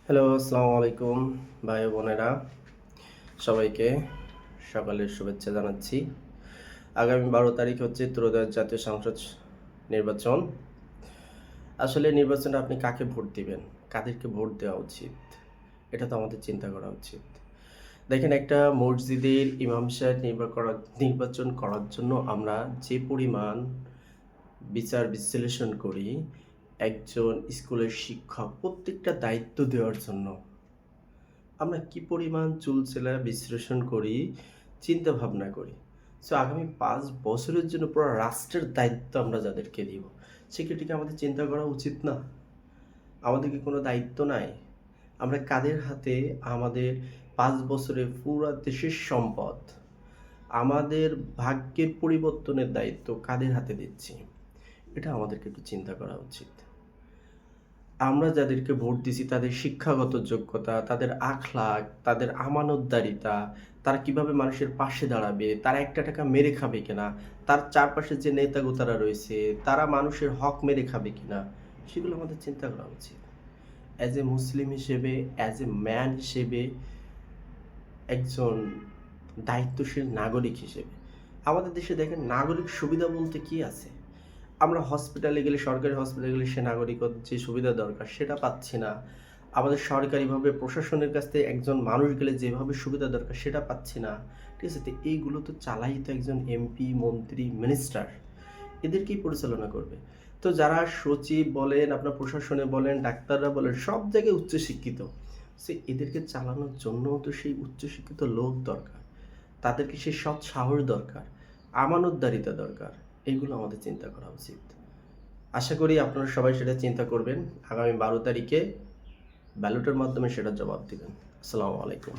Hello, আসসালামু আলাইকুম ভাই ও বোনেরা, সবাইকে সকালের শুভেচ্ছা জানাচ্ছি। আগামী 12 তারিখ হচ্ছে ত্রয়োদশ জাতীয় সংসদ নির্বাচন। আসলে নির্বাচনে আপনি কাকে ভোট দিবেন, কাদেরকে ভোট দেওয়া উচিত, এটা তো আমাদের চিন্তা করা উচিত। দেখেন, একটা মসজিদের ইমাম সাহেব নির্বাচন করার জন্য আমরা যে পরিমাণ বিচার বিশ্লেষণ করি, একজন স্কুলের শিক্ষক প্রত্যেকটা দায়িত্ব দেওয়ার জন্য আমরা কি পরিমাণ চুলচেলা বিশ্লেষণ করি, চিন্তা ভাবনা করি। সো আগামী 5 বছরের জন্য পুরো রাষ্ট্রের দায়িত্ব আমরা যাদেরকে দিব, সেক্ষেত্রে কি আমাদের চিন্তা করা উচিত না? আমাদের কি কোনো দায়িত্ব নাই? আমরা কাদের হাতে আমাদের 5 বছরে পুরা দেশের সম্পদ, আমাদের ভাগ্যের পরিবর্তনের দায়িত্ব কাদের হাতে দিচ্ছি? এটা আমাদেরকে একটু চিন্তা করা উচিত। আমরা যাদেরকে ভোট দিছি তাদের শিক্ষাগত যোগ্যতা, তাদের আখলাক, তাদের আমানতদারিতা, তারা কিভাবে মানুষের পাশে দাঁড়াবে, তারা একটা টাকা মেরে খাবে কিনা, তার চারপাশে যে নেতাগোতারা রয়েছে তারা মানুষের হক মেরে খাবে কিনা, সেগুলো আমাদের চিন্তা করা উচিত। অ্যাজ এ মুসলিম হিসেবে, অ্যাজ এ ম্যান হিসেবে, একজন দায়িত্বশীল নাগরিক হিসেবে আমাদের দেশে দেখেন, নাগরিক সুবিধা বলতে কি আছে? আমরা হসপিটালে গেলে, সরকারি হসপিটালে গেলে সে নাগরিকত্ব যে সুবিধা দরকার সেটা পাচ্ছি না। আমাদের সরকারিভাবে প্রশাসনের কাছ থেকে একজন মানুষ গেলে যেভাবে সুবিধা দরকার সেটা পাচ্ছি না। ঠিক আছে? তো এইগুলো তো চালাই তো একজন এমপি, মন্ত্রী, মিনিস্টার, এদেরকেই পরিচালনা করবে। তো যারা সচিব বলেন, আপনার প্রশাসনে বলেন, ডাক্তাররা বলেন, সব জায়গায় উচ্চশিক্ষিত। সে এদেরকে চালানোর জন্যও তো সেই উচ্চশিক্ষিত লোক দরকার, তাদেরকে সেই সৎ সাহস দরকার, আমানতদারিতা দরকার। এইগুলো আমাদের চিন্তা করা উচিত। আশা করি আপনারা সবাই সেটা চিন্তা করবেন। আগামী 12 তারিখে ব্যালটের মাধ্যমে সেটার জবাব দিবেন। আসসালামু আলাইকুম।